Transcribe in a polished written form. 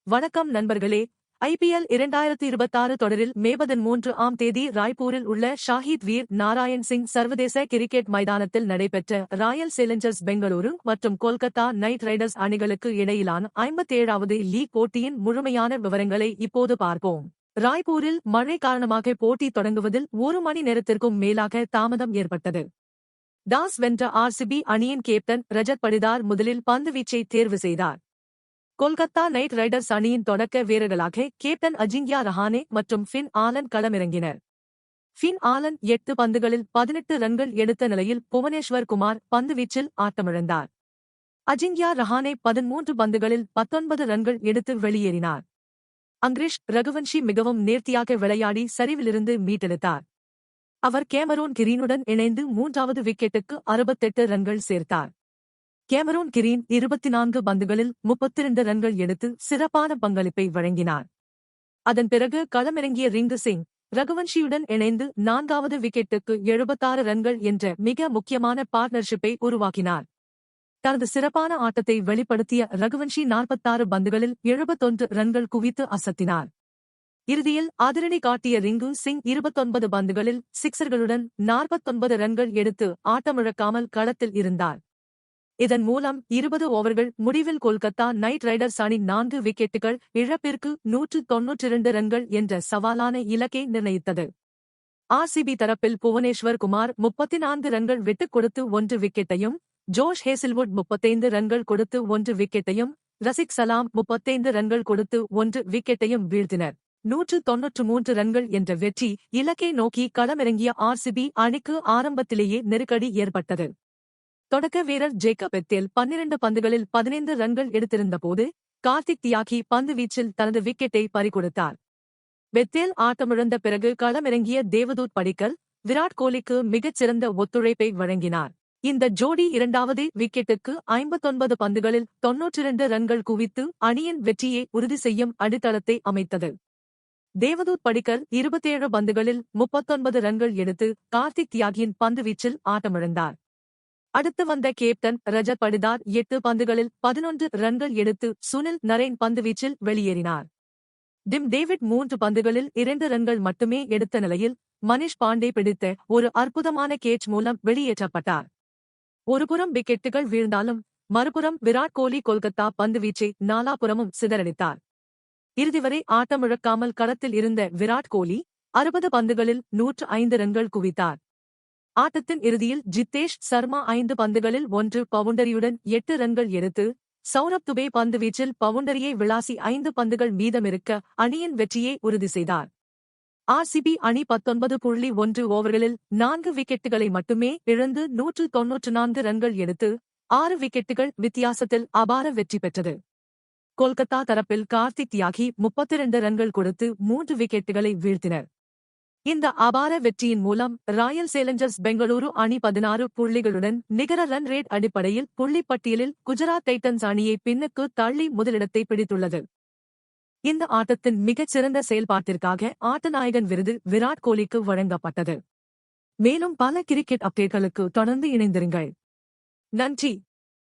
வணக்கம் நண்பர்களே. IPL 2026 தொடரில் மே 13ஆம் தேதி ராய்ப்பூரில் உள்ள ஷாஹீத் வீர் நாராயண் சிங் சர்வதேச கிரிக்கெட் மைதானத்தில் நடைபெற்ற ராயல் சேலஞ்சர்ஸ் பெங்களூரு மற்றும் கொல்கத்தா நைட் ரைடர்ஸ் அணிகளுக்கு இடையிலான 57வது லீக் போட்டியின் முழுமையான விவரங்களை இப்போது பார்ப்போம். ராய்ப்பூரில் மழை காரணமாக போட்டி தொடங்குவதில் 1 மணி நேரத்திற்கும் மேலாக தாமதம் ஏற்பட்டது. டாஸ் வென்ற RCB அணியின் கேப்டன் ரஜத் படிதார் முதலில் பந்துவீச்சை தேர்வு செய்தார். கொல்கத்தா நைட் ரைடர்ஸ் அணியின் தொடக்க வீரர்களாக கேப்டன் அஜிங்கியா ரஹானே மற்றும் ஃபின் ஆலன் களமிறங்கினர். ஃபின் ஆலன் 8 பந்துகளில் 18 ரன்கள் எடுத்த நிலையில் புவனேஸ்வர் குமார் பந்துவீச்சில் ஆட்டமிழந்தார். அஜிங்கியா ரஹானே 13 பந்துகளில் 19 ரன்கள் எடுத்து வெளியேறினார். அங்கிரிஷ் ரகுவன்ஷி மிகவும் நேர்த்தியாக விளையாடி சரிவிலிருந்து மீட்டெடுத்தார். அவர் கேமரூன் கிரீனுடன் இணைந்து 3வது விக்கெட்டுக்கு 68 ரன்கள் சேர்த்தார். கேமரூன் கிரீன் 24 பந்துகளில் 32 ரன்கள் எடுத்து சிறப்பான பங்களிப்பை வழங்கினார். அதன் பிறகு களமிறங்கிய ரிங்கு சிங் ரகுவன்ஷியுடன் இணைந்து 4வது விக்கெட்டுக்கு 76 ரன்கள் என்ற மிக முக்கியமான பார்ட்னர்ஷிப்பை உருவாக்கினார். தனது சிறப்பான ஆட்டத்தை வெளிப்படுத்திய ரகுவன்ஷி 46 பந்துகளில் 71 ரன்கள் குவித்து அசத்தினார். இறுதியில் அதிரடி காட்டிய ரிங்கு சிங் 29 பந்துகளில் சிக்சர்களுடன் 49 ரன்கள் எடுத்து ஆட்டமிழக்காமல் களத்தில் இருந்தார். இதன் மூலம் 20 ஓவர்கள் முடிவில் கொல்கத்தா நைட் ரைடர்ஸ் அணி 4 விக்கெட்டுகள் இழப்பிற்கு 192 ரன்கள் என்ற சவாலான இலக்கை நிர்ணயித்தது. RCB தரப்பில் புவனேஸ்வர் குமார் 34 ரன்கள் விட்டுக் கொடுத்து 1 விக்கெட்டையும், ஜோஷ் ஹேசில்வுட் 35 ரன்கள் கொடுத்து 1 விக்கெட்டையும், ரசிக் சலாம் 35 ரன்கள் கொடுத்து 1 விக்கெட்டையும் வீழ்த்தினர். 193 ரன்கள் என்ற வெற்றி இலக்கை நோக்கி களமிறங்கிய RCB அணிக்கு ஆரம்பத்திலேயே நெருக்கடி ஏற்பட்டது. தொடக்க வீரர் ஜேக்கப் பெத்தேல் 12 பந்துகளில் 15 ரன்கள் எடுத்திருந்தபோது கார்த்திக் தியாகி பந்துவீச்சில் தனது விக்கெட்டை பறிகொடுத்தார். பெத்தேல் ஆட்டமிழந்த பிறகு களமிறங்கிய தேவதூத் படிக்கல் விராட் கோலிக்கு மிகச்சிறந்த ஒத்துழைப்பை வழங்கினார். இந்த ஜோடி 2வது விக்கெட்டுக்கு 59 பந்துகளில் 92 ரன்கள் குவித்து அணியின் வெற்றியை உறுதி செய்யும் அடித்தளத்தை அமைத்தது. தேவதூத் படிக்கல் 27 பந்துகளில் 39 ரன்கள் எடுத்து கார்த்திக் தியாகியின் பந்துவீச்சில் ஆட்டமிழந்தார். அடுத்து வந்த கேப்டன் ரஜத் படிதார் 8 பந்துகளில் 11 ரன்கள் எடுத்து சுனில் நரேன் பந்துவீச்சில் வெளியேறினார். டிம் டேவிட் 3 பந்துகளில் 2 ரன்கள் மட்டுமே எடுத்த நிலையில் மனிஷ் பாண்டே பிடித்த ஒரு அற்புதமான கேட்ச் மூலம் வெளியேற்றப்பட்டார். ஒருபுறம் விக்கெட்டுகள் வீழ்ந்தாலும் மறுபுறம் விராட் கோலி கொல்கத்தா பந்துவீச்சை நாலாபுறமும் சிதறடித்தார். இறுதிவரை ஆட்டமிழக்காமல் களத்தில் இருந்த விராட் கோலி 60 பந்துகளில் 105 ரன்கள் குவித்தார். ஆட்டத்தின் இறுதியில் ஜித்தேஷ் சர்மா 5 பந்துகளில் 1 பவுண்டரியுடன் 8 ரன்கள் எடுத்து, சௌரப் துபே பந்துவீச்சில் பவுண்டரியை விளாசி 5 பந்துகள் மீதமிருக்க அணியின் வெற்றியை உறுதி செய்தார். RCB அணி 19.1 ஓவர்களில் 4 விக்கெட்டுகளை மட்டுமே இழந்து 194 ரன்கள் எடுத்து 6 விக்கெட்டுகள் வித்தியாசத்தில் அபார வெற்றி பெற்றது. கொல்கத்தா தரப்பில் கார்த்திக் தியாகி 32 ரன்கள் கொடுத்து 3 விக்கெட்டுகளை வீழ்த்தினர். இந்த அபார வெற்றியின் மூலம் ராயல் சேலஞ்சர்ஸ் பெங்களூரு அணி 16 புள்ளிகளுடன் நிகர ரன் ரேட் அடிப்படையில் புள்ளிப்பட்டியலில் குஜராத் டைட்டன்ஸ் அணியை பின்னுக்கு தள்ளி முதலிடத்தை பிடித்துள்ளது. இந்த ஆட்டத்தின் மிகச்சிறந்த செயல்பாட்டிற்காக ஆட்டநாயகன் விருது விராட் கோலிக்கு வழங்கப்பட்டது. மேலும் பல கிரிக்கெட் அப்டேட்களுக்கு தொடர்ந்து இணைந்திருங்கள். நன்றி.